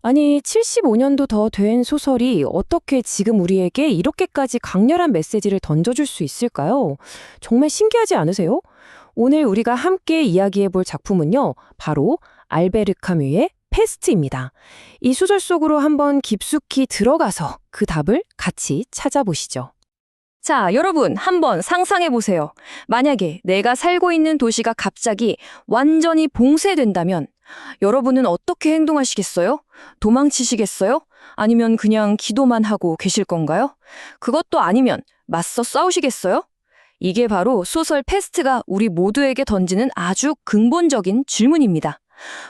아니, 75년도 더 된 소설이 어떻게 지금 우리에게 이렇게까지 강렬한 메시지를 던져줄 수 있을까요? 정말 신기하지 않으세요? 오늘 우리가 함께 이야기해 볼 작품은요, 바로 알베르 카뮈의 페스트입니다. 이 소설 속으로 한번 깊숙이 들어가서 그 답을 같이 찾아보시죠. 자, 여러분, 한번 상상해 보세요. 만약에 내가 살고 있는 도시가 갑자기 완전히 봉쇄된다면 여러분은 어떻게 행동하시겠어요? 도망치시겠어요? 아니면 그냥 기도만 하고 계실 건가요? 그것도 아니면 맞서 싸우시겠어요? 이게 바로 소설 패스트가 우리 모두에게 던지는 아주 근본적인 질문입니다.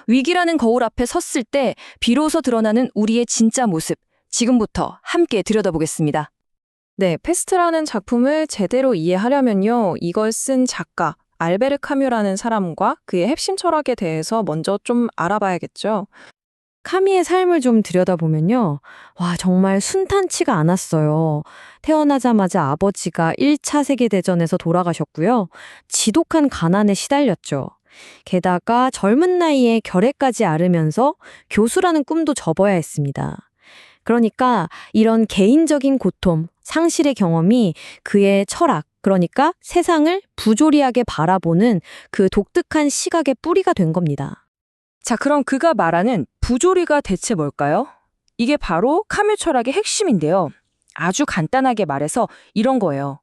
위기라는 거울 앞에 섰을 때 비로소 드러나는 우리의 진짜 모습, 지금부터 함께 들여다보겠습니다. 네, 페스트라는 작품을 제대로 이해하려면요, 이걸 쓴 작가, 알베르 카뮈라는 사람과 그의 핵심 철학에 대해서 먼저 좀 알아봐야겠죠. 카미의 삶을 좀 들여다보면요. 와, 정말 순탄치가 않았어요. 태어나자마자 아버지가 1차 세계대전에서 돌아가셨고요. 지독한 가난에 시달렸죠. 게다가 젊은 나이에 결핵까지 앓으면서 교수라는 꿈도 접어야 했습니다. 그러니까 이런 개인적인 고통, 상실의 경험이 그의 철학, 그러니까 세상을 부조리하게 바라보는 그 독특한 시각의 뿌리가 된 겁니다. 자, 그럼 그가 말하는 부조리가 대체 뭘까요? 이게 바로 카뮈 철학의 핵심인데요. 아주 간단하게 말해서 이런 거예요.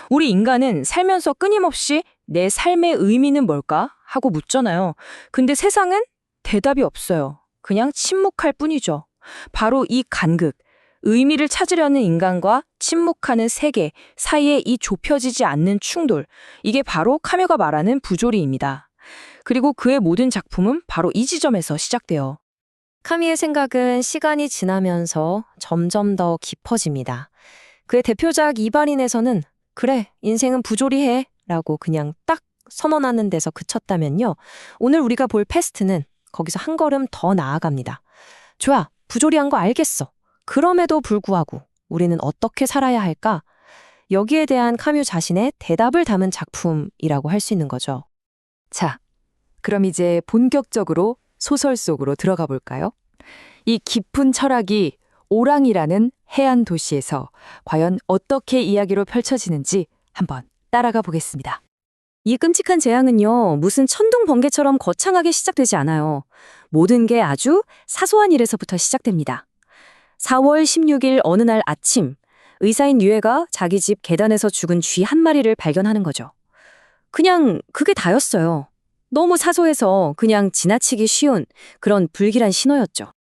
우리 인간은 살면서 끊임없이 내 삶의 의미는 뭘까? 하고 묻잖아요. 근데 세상은 대답이 없어요. 그냥 침묵할 뿐이죠. 바로 이 간극, 의미를 찾으려는 인간과 침묵하는 세계 사이에 이 좁혀지지 않는 충돌, 이게 바로 카뮈가 말하는 부조리입니다. 그리고 그의 모든 작품은 바로 이 지점에서 시작돼요. 카미의 생각은 시간이 지나면서 점점 더 깊어집니다. 그의 대표작 이발인에서는 그래, 인생은 부조리해 라고 그냥 딱 선언하는 데서 그쳤다면요. 오늘 우리가 볼 패스트는 거기서 한 걸음 더 나아갑니다. 좋아, 부조리한 거 알겠어. 그럼에도 불구하고 우리는 어떻게 살아야 할까? 여기에 대한 카뮈 자신의 대답을 담은 작품이라고 할 수 있는 거죠. 자, 그럼 이제 본격적으로 소설 속으로 들어가 볼까요? 이 깊은 철학이 오랑이라는 해안 도시에서 과연 어떻게 이야기로 펼쳐지는지 한번 따라가 보겠습니다. 이 끔찍한 재앙은요, 무슨 천둥 번개처럼 거창하게 시작되지 않아요. 모든 게 아주 사소한 일에서부터 시작됩니다. 4월 16일 어느 날 아침, 의사인 유해가 자기 집 계단에서 죽은 쥐 한 마리를 발견하는 거죠. 그냥 그게 다였어요. 너무 사소해서 그냥 지나치기 쉬운 그런 불길한 신호였죠.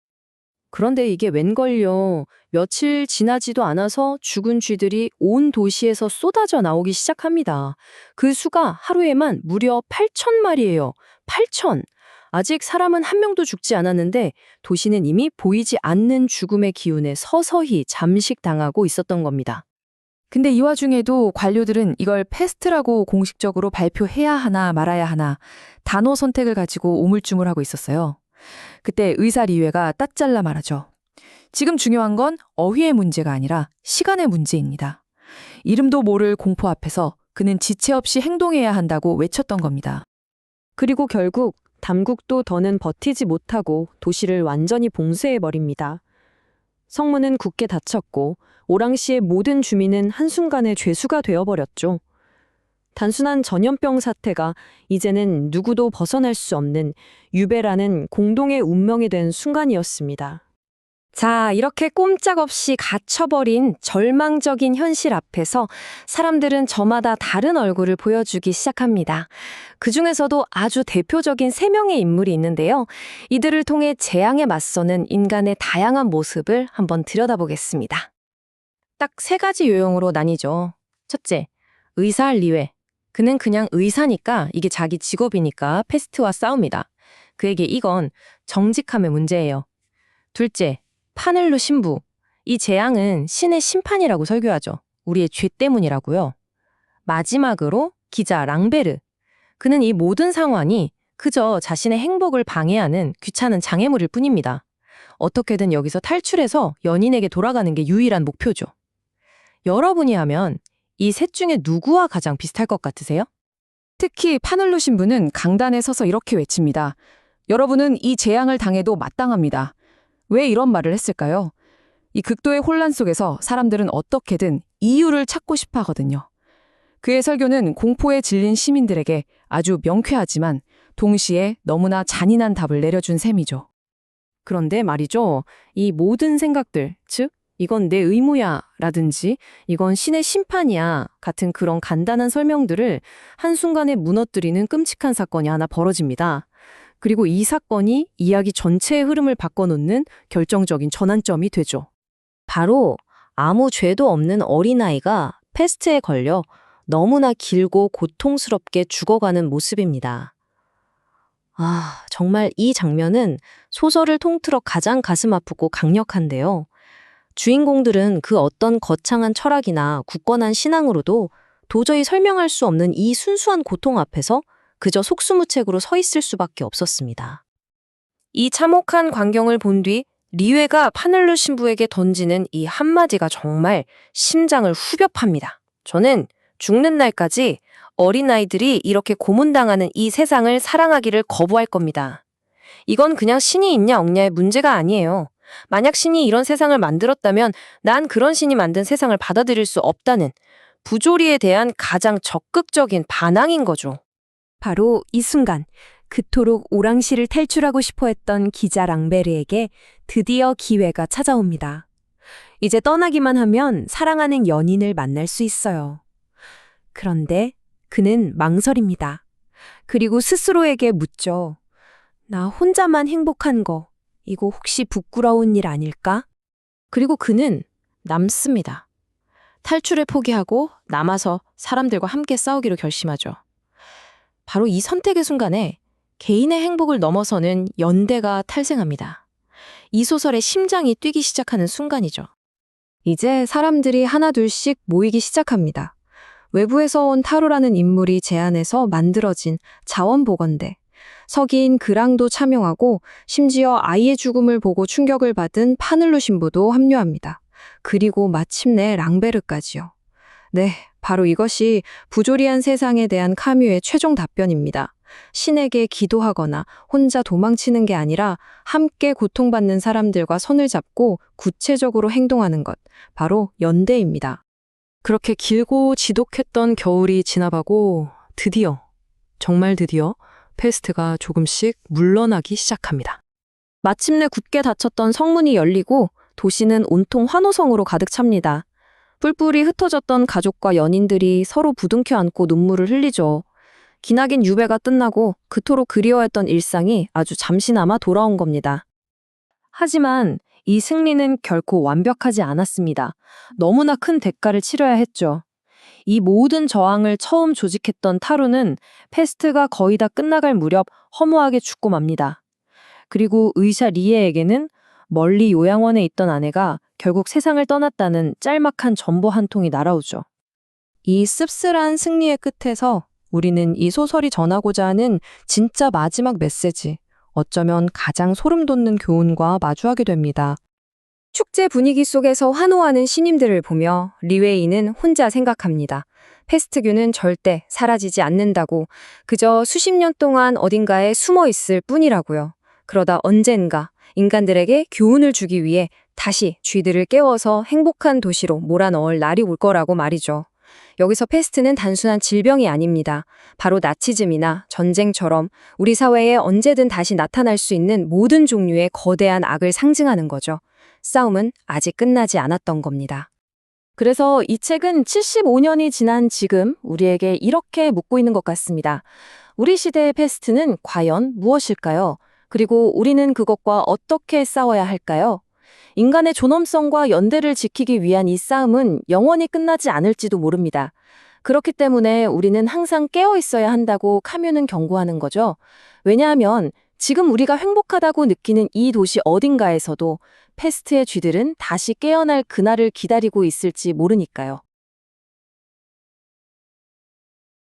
그런데 이게 웬걸요. 며칠 지나지도 않아서 죽은 쥐들이 온 도시에서 쏟아져 나오기 시작합니다. 그 수가 하루에만 무려 8천 마리예요. 8천! 아직 사람은 한 명도 죽지 않았는데 도시는 이미 보이지 않는 죽음의 기운에 서서히 잠식당하고 있었던 겁니다. 근데 이 와중에도 관료들은 이걸 패스트라고 공식적으로 발표해야 하나 말아야 하나 단어 선택을 가지고 우물쭈물하고 있었어요. 그때 의사 리웨가 딱 잘라 말하죠. 지금 중요한 건 어휘의 문제가 아니라 시간의 문제입니다. 이름도 모를 공포 앞에서 그는 지체 없이 행동해야 한다고 외쳤던 겁니다. 그리고 결국 담국도 더는 버티지 못하고 도시를 완전히 봉쇄해버립니다. 성문은 굳게 닫혔고 오랑시의 모든 주민은 한순간에 죄수가 되어버렸죠. 단순한 전염병 사태가 이제는 누구도 벗어날 수 없는 유배라는 공동의 운명이 된 순간이었습니다. 자, 이렇게 꼼짝없이 갇혀버린 절망적인 현실 앞에서 사람들은 저마다 다른 얼굴을 보여주기 시작합니다. 그중에서도 아주 대표적인 3명의 인물이 있는데요. 이들을 통해 재앙에 맞서는 인간의 다양한 모습을 한번 들여다보겠습니다. 딱 3가지 요형으로 나뉘죠. 첫째, 의사 리웨. 그는 그냥 의사니까 이게 자기 직업이니까 패스트와 싸웁니다. 그에게 이건 정직함의 문제예요. 둘째, 파넬로 신부. 이 재앙은 신의 심판이라고 설교하죠. 우리의 죄 때문이라고요. 마지막으로 기자 랑베르. 그는 이 모든 상황이 그저 자신의 행복을 방해하는 귀찮은 장애물일 뿐입니다. 어떻게든 여기서 탈출해서 연인에게 돌아가는 게 유일한 목표죠. 여러분이 하면 이 셋 중에 누구와 가장 비슷할 것 같으세요? 특히 파넬로 신부는 강단에 서서 이렇게 외칩니다. 여러분은 이 재앙을 당해도 마땅합니다. 왜 이런 말을 했을까요? 이 극도의 혼란 속에서 사람들은 어떻게든 이유를 찾고 싶어 하거든요. 그의 설교는 공포에 질린 시민들에게 아주 명쾌하지만 동시에 너무나 잔인한 답을 내려준 셈이죠. 그런데 말이죠. 이 모든 생각들, 즉, 이건 내 의무야 라든지 이건 신의 심판이야 같은 그런 간단한 설명들을 한순간에 무너뜨리는 끔찍한 사건이 하나 벌어집니다. 그리고 이 사건이 이야기 전체의 흐름을 바꿔놓는 결정적인 전환점이 되죠. 바로 아무 죄도 없는 어린아이가 패스트에 걸려 너무나 길고 고통스럽게 죽어가는 모습입니다. 정말 이 장면은 소설을 통틀어 가장 가슴 아프고 강력한데요. 주인공들은 그 어떤 거창한 철학이나 굳건한 신앙으로도 도저히 설명할 수 없는 이 순수한 고통 앞에서 그저 속수무책으로 서 있을 수밖에 없었습니다. 이 참혹한 광경을 본 뒤 리웨가 파넬루 신부에게 던지는 이 한마디가 정말 심장을 후벼 팝니다. 저는 죽는 날까지 어린아이들이 이렇게 고문당하는 이 세상을 사랑하기를 거부할 겁니다. 이건 그냥 신이 있냐 없냐의 문제가 아니에요. 만약 신이 이런 세상을 만들었다면 난 그런 신이 만든 세상을 받아들일 수 없다는 부조리에 대한 가장 적극적인 반항인 거죠. 바로 이 순간 그토록 오랑시를 탈출하고 싶어 했던 기자 랑베르에게 드디어 기회가 찾아옵니다. 이제 떠나기만 하면 사랑하는 연인을 만날 수 있어요. 그런데 그는 망설입니다. 그리고 스스로에게 묻죠. 나 혼자만 행복한 거, 이거 혹시 부끄러운 일 아닐까? 그리고 그는 남습니다. 탈출을 포기하고 남아서 사람들과 함께 싸우기로 결심하죠. 바로 이 선택의 순간에 개인의 행복을 넘어서는 연대가 탄생합니다. 이 소설의 심장이 뛰기 시작하는 순간이죠. 이제 사람들이 하나둘씩 모이기 시작합니다. 외부에서 온 타로라는 인물이 제안해서 만들어진 자원보건대. 서기인 그랑도 참여하고 심지어 아이의 죽음을 보고 충격을 받은 파늘루 신부도 합류합니다. 그리고 마침내 랑베르까지요. 네, 바로 이것이 부조리한 세상에 대한 카뮤의 최종 답변입니다. 신에게 기도하거나 혼자 도망치는 게 아니라 함께 고통받는 사람들과 손을 잡고 구체적으로 행동하는 것, 바로 연대입니다. 그렇게 길고 지독했던 겨울이 지나가고 드디어, 정말 드디어 패스트가 조금씩 물러나기 시작합니다. 마침내 굳게 닫혔던 성문이 열리고 도시는 온통 환호성으로 가득 찹니다. 뿔뿔이 흩어졌던 가족과 연인들이 서로 부둥켜 안고 눈물을 흘리죠. 기나긴 유배가 끝나고 그토록 그리워했던 일상이 아주 잠시나마 돌아온 겁니다. 하지만 이 승리는 결코 완벽하지 않았습니다. 너무나 큰 대가를 치러야 했죠. 이 모든 저항을 처음 조직했던 타루는 패스트가 거의 다 끝나갈 무렵 허무하게 죽고 맙니다. 그리고 의사 리에에게는 멀리 요양원에 있던 아내가 결국 세상을 떠났다는 짤막한 전보 한 통이 날아오죠. 이 씁쓸한 승리의 끝에서 우리는 이 소설이 전하고자 하는 진짜 마지막 메시지, 어쩌면 가장 소름 돋는 교훈과 마주하게 됩니다. 축제 분위기 속에서 환호하는 신임들을 보며 리웨이는 혼자 생각합니다. 패스트균은 절대 사라지지 않는다고, 그저 수십 년 동안 어딘가에 숨어 있을 뿐이라고요. 그러다 언젠가 인간들에게 교훈을 주기 위해 다시 쥐들을 깨워서 행복한 도시로 몰아넣을 날이 올 거라고 말이죠. 여기서 패스트는 단순한 질병이 아닙니다. 바로 나치즘이나 전쟁처럼 우리 사회에 언제든 다시 나타날 수 있는 모든 종류의 거대한 악을 상징하는 거죠. 싸움은 아직 끝나지 않았던 겁니다. 그래서 이 책은 75년이 지난 지금 우리에게 이렇게 묻고 있는 것 같습니다. 우리 시대의 패스트는 과연 무엇일까요? 그리고 우리는 그것과 어떻게 싸워야 할까요? 인간의 존엄성과 연대를 지키기 위한 이 싸움은 영원히 끝나지 않을지도 모릅니다. 그렇기 때문에 우리는 항상 깨어 있어야 한다고 카뮤는 경고하는 거죠. 왜냐하면 지금 우리가 행복하다고 느끼는 이 도시 어딘가에서도 패스트의 쥐들은 다시 깨어날 그날을 기다리고 있을지 모르니까요.